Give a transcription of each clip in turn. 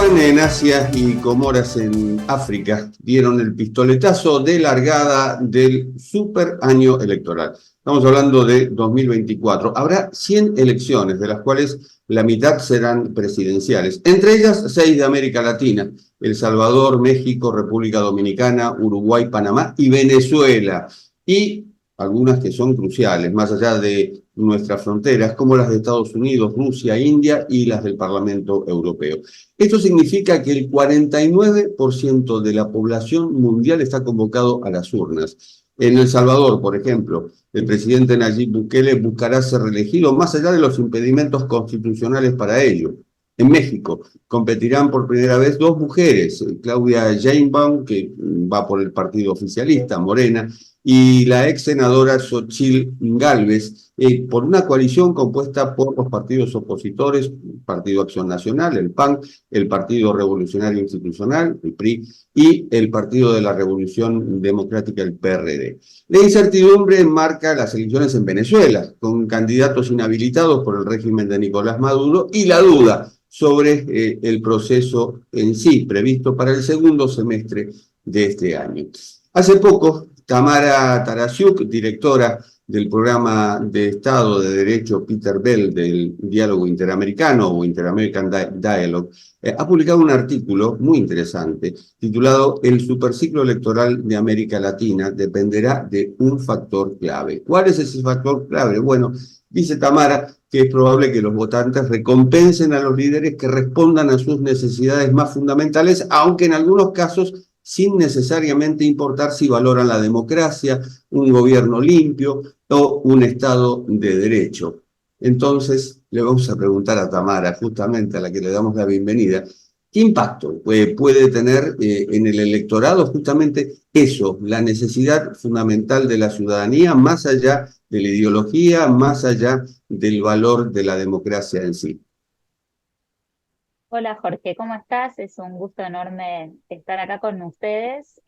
Taiwán en Asia y Comoras en África dieron el pistoletazo de largada del super año electoral. Estamos hablando de 2024. Habrá 100 elecciones, de las cuales la mitad serán presidenciales. Entre ellas, 6 de América Latina: El Salvador, México, República Dominicana, Uruguay, Panamá y Venezuela. Y algunas que son cruciales, más allá de nuestras fronteras, como las de Estados Unidos, Rusia, India y las del Parlamento Europeo. Esto significa que el 49% de la población mundial está convocado a las urnas. En El Salvador, por ejemplo, el presidente Nayib Bukele buscará ser reelegido más allá de los impedimentos constitucionales para ello. En México competirán por primera vez 2 mujeres, Claudia Sheinbaum, que va por el partido oficialista, Morena, y la ex senadora Xochitl Gálvez, por una coalición compuesta por los partidos opositores, Partido Acción Nacional, el PAN, el Partido Revolucionario Institucional, el PRI, y el Partido de la Revolución Democrática, el PRD. La incertidumbre marca las elecciones en Venezuela, con candidatos inhabilitados por el régimen de Nicolás Maduro, y la duda sobre el proceso en sí, previsto para el segundo semestre de este año. Hace poco, Tamara Tarasiuk, directora del programa de Estado de Derecho Peter Bell del Diálogo Interamericano o Inter-American Dialogue, ha publicado un artículo muy interesante titulado "El superciclo electoral de América Latina dependerá de un factor clave". ¿Cuál es ese factor clave? Bueno, dice Tamara que es probable que los votantes recompensen a los líderes que respondan a sus necesidades más fundamentales, aunque en algunos casos sin necesariamente importar si valoran la democracia, un gobierno limpio o un Estado de Derecho. Entonces, le vamos a preguntar a Tamara, justamente a la que le damos la bienvenida, ¿qué impacto puede tener en el electorado justamente eso, la necesidad fundamental de la ciudadanía, más allá de la ideología, más allá del valor de la democracia en sí? Hola Jorge, ¿cómo estás? Es un gusto enorme estar acá con ustedes.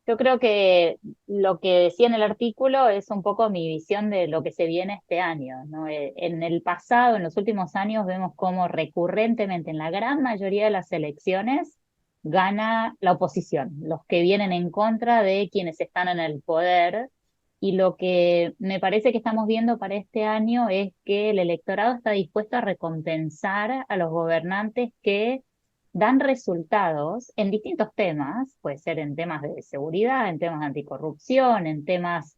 Yo creo que lo que decía en el artículo es un poco mi visión de lo que se viene este año, ¿no? En el pasado, en los últimos años, vemos cómo recurrentemente en la gran mayoría de las elecciones gana la oposición, los que vienen en contra de quienes están en el poder. Y lo que me parece que estamos viendo para este año es que el electorado está dispuesto a recompensar a los gobernantes que dan resultados en distintos temas, puede ser en temas de seguridad, en temas de anticorrupción, en temas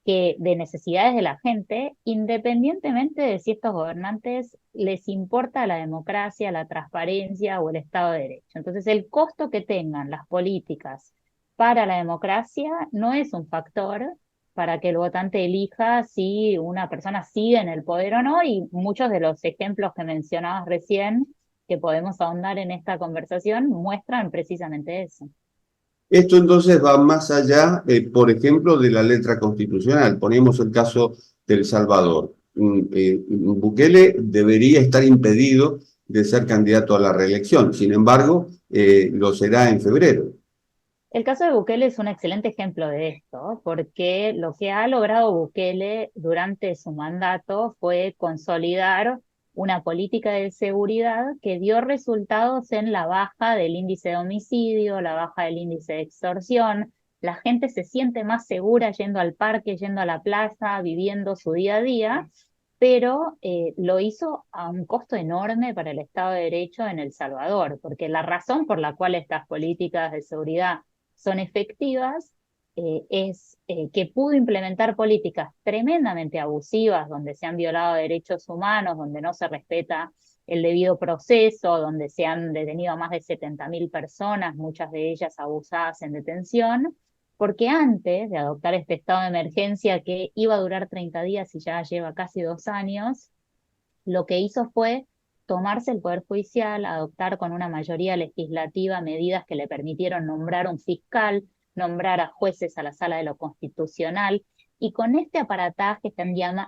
de necesidades de la gente, independientemente de si estos gobernantes les importa la democracia, la transparencia o el Estado de Derecho. Entonces, el costo que tengan las políticas para la democracia no es un factor para que el votante elija si una persona sigue en el poder o no, y muchos de los ejemplos que mencionabas recién, que podemos ahondar en esta conversación, muestran precisamente eso. Esto entonces va más allá, por ejemplo, de la letra constitucional. Ponemos el caso de El Salvador. Bukele debería estar impedido de ser candidato a la reelección. Sin embargo, lo será en febrero. El caso de Bukele es un excelente ejemplo de esto, porque lo que ha logrado Bukele durante su mandato fue consolidar una política de seguridad que dio resultados en la baja del índice de homicidio, la baja del índice de extorsión. La gente se siente más segura yendo al parque, yendo a la plaza, viviendo su día a día, pero lo hizo a un costo enorme para el Estado de Derecho en El Salvador, porque la razón por la cual estas políticas de seguridad son efectivas, es que pudo implementar políticas tremendamente abusivas, donde se han violado derechos humanos, donde no se respeta el debido proceso, donde se han detenido a más de 70.000 personas, muchas de ellas abusadas en detención, porque antes de adoptar este estado de emergencia que iba a durar 30 días y ya lleva casi 2 años, lo que hizo fue tomarse el Poder Judicial, adoptar con una mayoría legislativa medidas que le permitieron nombrar un fiscal, nombrar a jueces a la Sala de lo Constitucional, y con este aparataje, este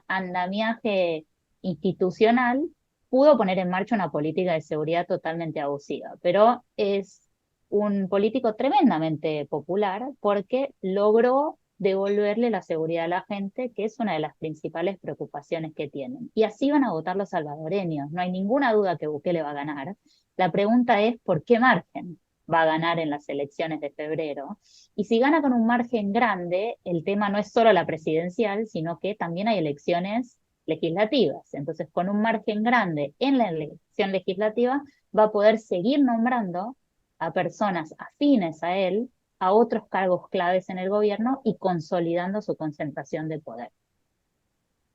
andamiaje institucional, pudo poner en marcha una política de seguridad totalmente abusiva. Pero es un político tremendamente popular porque logró devolverle la seguridad a la gente, que es una de las principales preocupaciones que tienen. Y así van a votar los salvadoreños. No hay ninguna duda que Bukele va a ganar. La pregunta es, ¿por qué margen va a ganar en las elecciones de febrero? Y si gana con un margen grande, el tema no es solo la presidencial, sino que también hay elecciones legislativas. Entonces, con un margen grande en la elección legislativa, va a poder seguir nombrando a personas afines a él a otros cargos claves en el gobierno y consolidando su concentración de poder.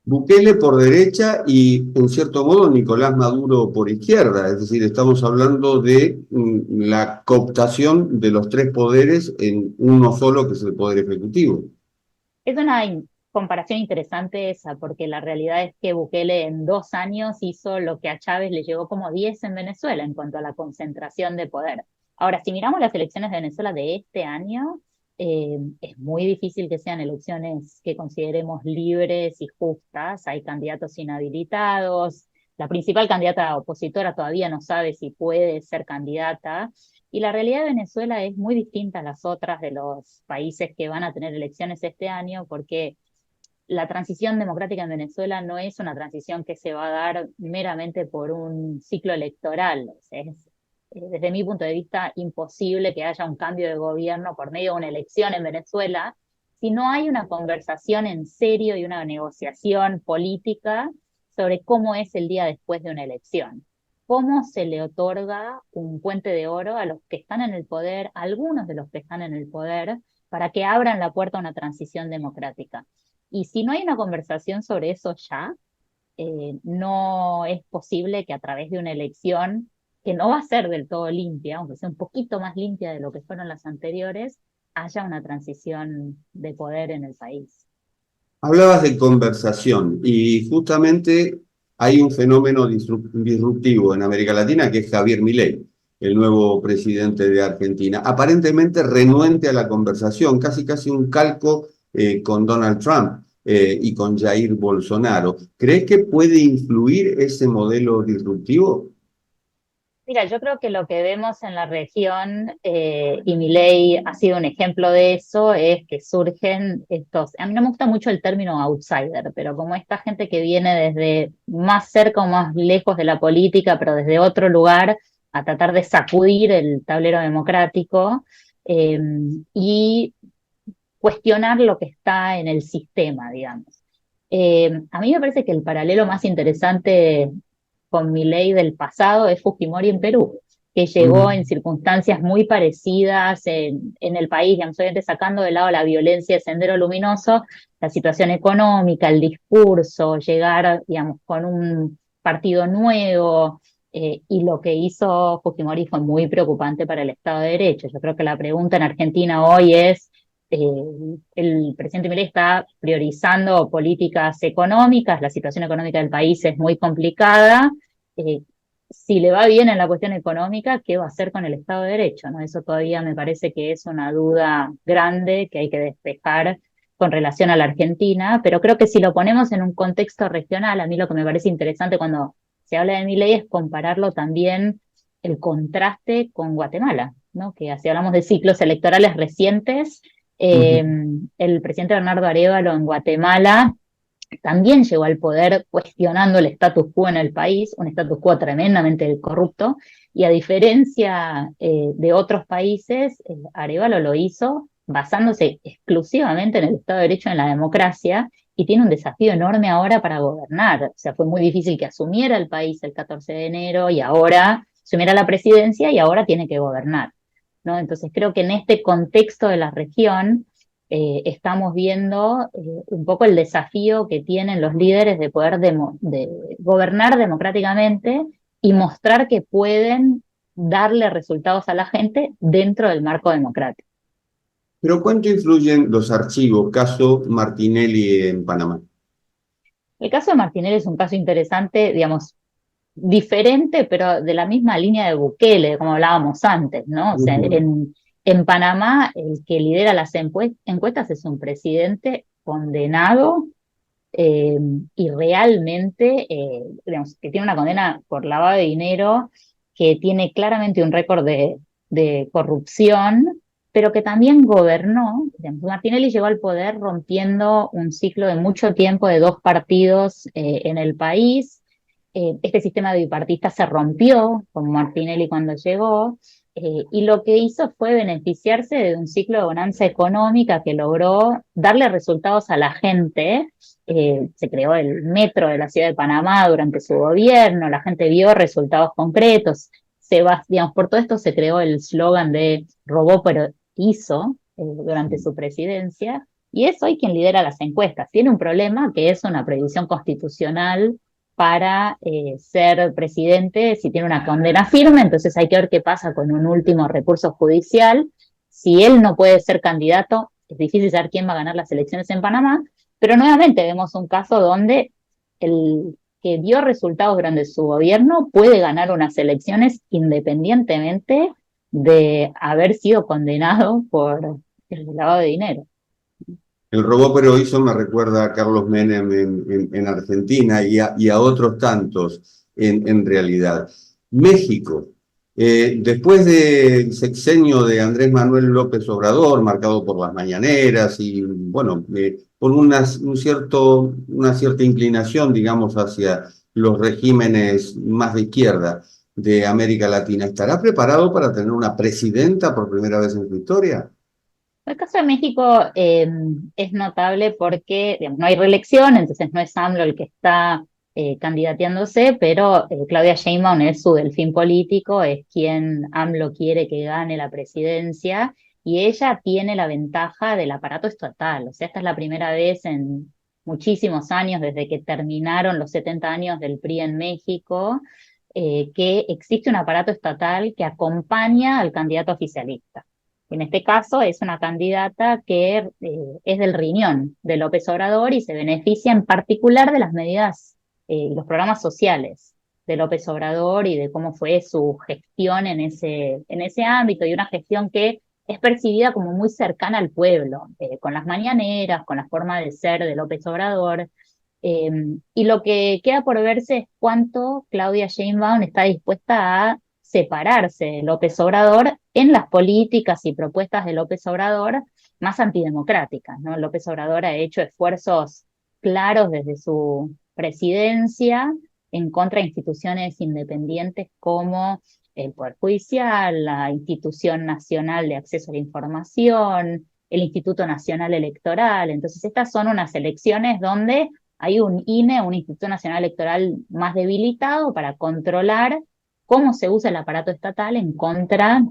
Bukele por derecha y, en cierto modo, Nicolás Maduro por izquierda. Es decir, estamos hablando de la cooptación de los tres poderes en uno solo, que es el poder ejecutivo. Es una comparación interesante esa, porque la realidad es que Bukele en 2 años hizo lo que a Chávez le llegó como 10 en Venezuela en cuanto a la concentración de poder. Ahora, si miramos las elecciones de Venezuela de este año, es muy difícil que sean elecciones que consideremos libres y justas. Hay candidatos inhabilitados. La principal candidata opositora todavía no sabe si puede ser candidata. Y la realidad de Venezuela es muy distinta a las otras de los países que van a tener elecciones este año, porque la transición democrática en Venezuela no es una transición que se va a dar meramente por un ciclo electoral. Desde mi punto de vista, imposible que haya un cambio de gobierno por medio de una elección en Venezuela si no hay una conversación en serio y una negociación política sobre cómo es el día después de una elección. Cómo se le otorga un puente de oro a los que están en el poder, a algunos de los que están en el poder, para que abran la puerta a una transición democrática. Y si no hay una conversación sobre eso ya, no es posible que a través de una elección, que no va a ser del todo limpia, aunque sea un poquito más limpia de lo que fueron las anteriores, haya una transición de poder en el país. Hablabas de conversación y justamente hay un fenómeno disruptivo en América Latina que es Javier Milei, el nuevo presidente de Argentina, aparentemente renuente a la conversación, casi un calco con Donald Trump y con Jair Bolsonaro. ¿Crees que puede influir ese modelo disruptivo? Mira, yo creo que lo que vemos en la región, y Milei ha sido un ejemplo de eso, es que surgen estos, a mí no me gusta mucho el término outsider, pero como esta gente que viene desde más cerca o más lejos de la política, pero desde otro lugar, a tratar de sacudir el tablero democrático, eh, y cuestionar lo que está en el sistema, digamos. A mí me parece que el paralelo más interesante con mi ley del pasado es Fujimori en Perú, que llegó en circunstancias muy parecidas en el país, digamos, obviamente sacando de lado la violencia de Sendero Luminoso, la situación económica, el discurso, llegar, digamos, con un partido nuevo, y lo que hizo Fujimori fue muy preocupante para el Estado de Derecho. Yo creo que la pregunta en Argentina hoy es, el presidente Milei está priorizando políticas económicas, la situación económica del país es muy complicada. eh, si le va bien en la cuestión económica, ¿qué va a hacer con el Estado de Derecho? ¿No? Eso todavía me parece que es una duda grande que hay que despejar con relación a la Argentina, pero creo que si lo ponemos en un contexto regional, a mí lo que me parece interesante cuando se habla de Milei es compararlo también el contraste con Guatemala, ¿no? Que si hablamos de ciclos electorales recientes, eh, Uh-huh. el presidente Bernardo Arévalo en Guatemala también llegó al poder cuestionando el status quo en el país, un status quo tremendamente corrupto, y a diferencia de otros países, Arévalo lo hizo basándose exclusivamente en el Estado de Derecho, en la democracia, y tiene un desafío enorme ahora para gobernar. O sea, fue muy difícil que asumiera el país el 14 de enero y ahora asumiera la presidencia y ahora tiene que gobernar, ¿no? Entonces creo que en este contexto de la región, estamos viendo un poco el desafío que tienen los líderes de poder de gobernar democráticamente y mostrar que pueden darle resultados a la gente dentro del marco democrático. Pero ¿cuánto influyen los archivos, caso Martinelli en Panamá? El caso de Martinelli es un caso interesante, digamos, diferente, pero de la misma línea de Bukele, como hablábamos antes, ¿no? O sea, Uh-huh. en Panamá el que lidera las encuestas es un presidente condenado, eh, y realmente, digamos, que tiene una condena por lavado de dinero, que tiene claramente un récord de corrupción, pero que también gobernó. Digamos, Martinelli llegó al poder rompiendo un ciclo de mucho tiempo de dos partidos en el país. Este sistema bipartista se rompió con Martinelli cuando llegó, y lo que hizo fue beneficiarse de un ciclo de bonanza económica que logró darle resultados a la gente. Se creó el metro de la ciudad de Panamá durante su gobierno, la gente vio resultados concretos. Digamos, por todo esto se creó el eslogan de robó pero hizo durante su presidencia, y es hoy quien lidera las encuestas. Tiene un problema que es una prohibición constitucional para ser presidente si tiene una condena firme, entonces hay que ver qué pasa con un último recurso judicial. Si él no puede ser candidato, es difícil saber quién va a ganar las elecciones en Panamá, pero nuevamente vemos un caso donde el que dio resultados durante su gobierno puede ganar unas elecciones independientemente de haber sido condenado por el lavado de dinero. El robó pero hizo me recuerda a Carlos Menem en Argentina y a otros tantos en realidad. México, después del sexenio de Andrés Manuel López Obrador, marcado por las mañaneras y, bueno, por una cierta inclinación, digamos, hacia los regímenes más de izquierda de América Latina, ¿estará preparado para tener una presidenta por primera vez en su historia? El caso de México es notable porque, digamos, no hay reelección, entonces no es AMLO el que está candidateándose, pero Claudia Sheinbaum es su delfín político, es quien AMLO quiere que gane la presidencia, y ella tiene la ventaja del aparato estatal. O sea, esta es la primera vez en muchísimos años, desde que terminaron los 70 años del PRI en México, que existe un aparato estatal que acompaña al candidato oficialista. En este caso es una candidata que es del riñón de López Obrador y se beneficia en particular de las medidas y los programas sociales de López Obrador y de cómo fue su gestión en ese ámbito, y una gestión que es percibida como muy cercana al pueblo, con las mañaneras, con la forma de ser de López Obrador. Eh, y lo que queda por verse es cuánto Claudia Sheinbaum está dispuesta a separarse de López Obrador en las políticas y propuestas de López Obrador más antidemocráticas, ¿no? López Obrador ha hecho esfuerzos claros desde su presidencia en contra de instituciones independientes como el Poder Judicial, la Institución Nacional de Acceso a la Información, el Instituto Nacional Electoral. Entonces, estas son unas elecciones donde hay un INE, un Instituto Nacional Electoral más debilitado para controlar cómo se usa el aparato estatal en contra,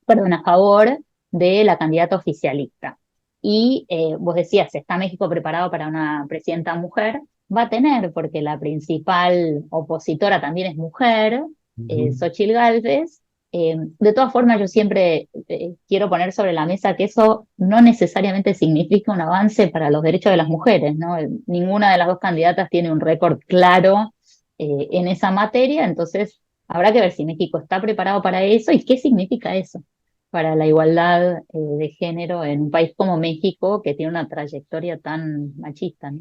perdón, a favor de la candidata oficialista. Y vos decías, ¿está México preparado para una presidenta mujer? Va a tener, porque la principal opositora también es mujer, Xóchitl Gálvez. De todas formas, yo siempre quiero poner sobre la mesa que eso no necesariamente significa un avance para los derechos de las mujeres, ¿no? Ninguna de las dos candidatas tiene un récord claro en esa materia, entonces habrá que ver si México está preparado para eso y qué significa eso para la igualdad de género en un país como México, que tiene una trayectoria tan machista, ¿no?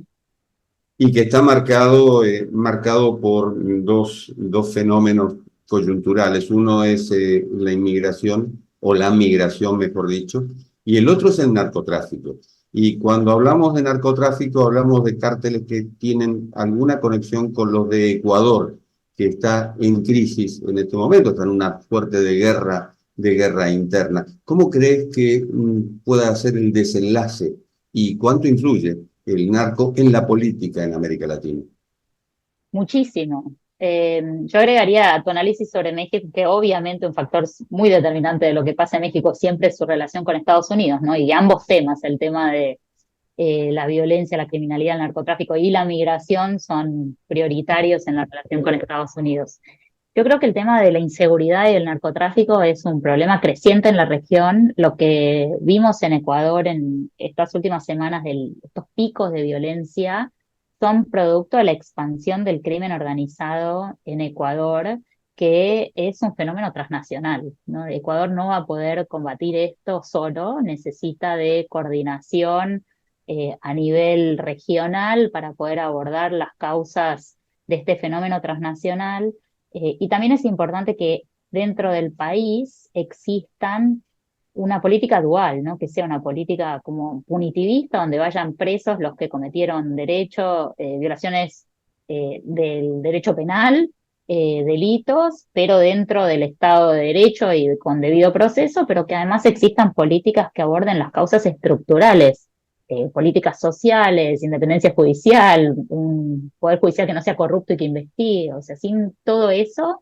Y que está marcado por dos fenómenos coyunturales. Uno es la inmigración, o la migración, mejor dicho, y el otro es el narcotráfico. Y cuando hablamos de narcotráfico, hablamos de cárteles que tienen alguna conexión con los de Ecuador, que está en crisis en este momento, está en una fuerte de guerra interna. ¿Cómo crees que pueda ser el desenlace y cuánto influye el narco en la política en América Latina? Muchísimo. Yo agregaría a tu análisis sobre México que obviamente un factor muy determinante de lo que pasa en México siempre es su relación con Estados Unidos, ¿no? Y ambos temas, el tema de la violencia, la criminalidad, el narcotráfico y la migración son prioritarios en la relación con Estados Unidos. Yo creo que el tema de la inseguridad y el narcotráfico es un problema creciente en la región. Lo que vimos en Ecuador en estas últimas semanas de estos picos de violencia son producto de la expansión del crimen organizado en Ecuador, que es un fenómeno transnacional, ¿no? Ecuador no va a poder combatir esto solo, necesita de coordinación a nivel regional para poder abordar las causas de este fenómeno transnacional. Y también es importante que dentro del país existan una política dual, ¿no? Que sea una política como punitivista, donde vayan presos los que cometieron violaciones del derecho penal, delitos, pero dentro del Estado de Derecho y con debido proceso, pero que además existan políticas que aborden las causas estructurales, políticas sociales, independencia judicial, un poder judicial que no sea corrupto y que investigue. O sea, sin todo eso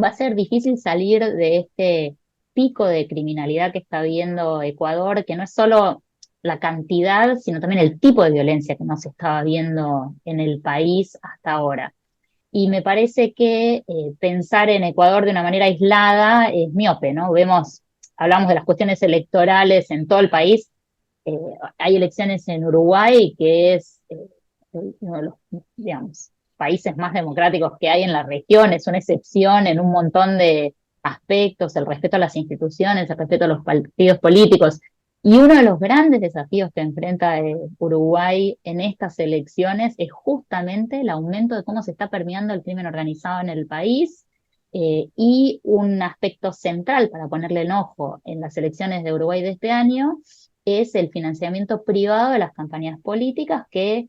va a ser difícil salir de este pico de criminalidad que está viendo Ecuador, que no es solo la cantidad, sino también el tipo de violencia que no se estaba viendo en el país hasta ahora. Y me parece que pensar en Ecuador de una manera aislada es miope, ¿no? Hablamos de las cuestiones electorales en todo el país. Hay elecciones en Uruguay, que es uno de los, digamos, países más democráticos que hay en la región, es una excepción en un montón de aspectos, el respeto a las instituciones, el respeto a los partidos políticos. Y uno de los grandes desafíos que enfrenta Uruguay en estas elecciones es justamente el aumento de cómo se está permeando el crimen organizado en el país, y un aspecto central para ponerle el ojo en las elecciones de Uruguay de este año es el financiamiento privado de las campañas políticas, que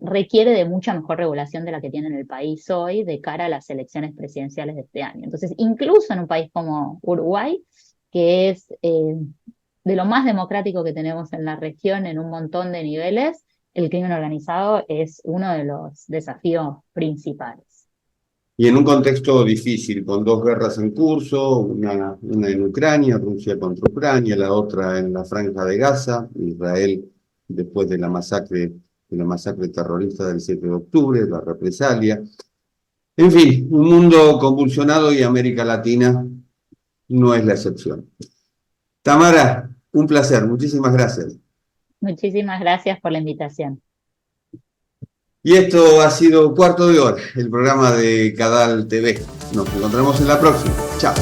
requiere de mucha mejor regulación de la que tiene en el país hoy de cara a las elecciones presidenciales de este año. Entonces, incluso en un país como Uruguay, que es de lo más democrático que tenemos en la región en un montón de niveles, el crimen organizado es uno de los desafíos principales. Y en un contexto difícil, con dos guerras en curso, una en Ucrania, Rusia contra Ucrania, la otra en la Franja de Gaza, Israel después de la masacre terrorista del 7 de octubre, la represalia. En fin, un mundo convulsionado y América Latina no es la excepción. Tamara, un placer, muchísimas gracias. Muchísimas gracias por la invitación. Y esto ha sido Cuarto de Hora, el programa de Cadal TV. Nos encontramos en la próxima. Chao.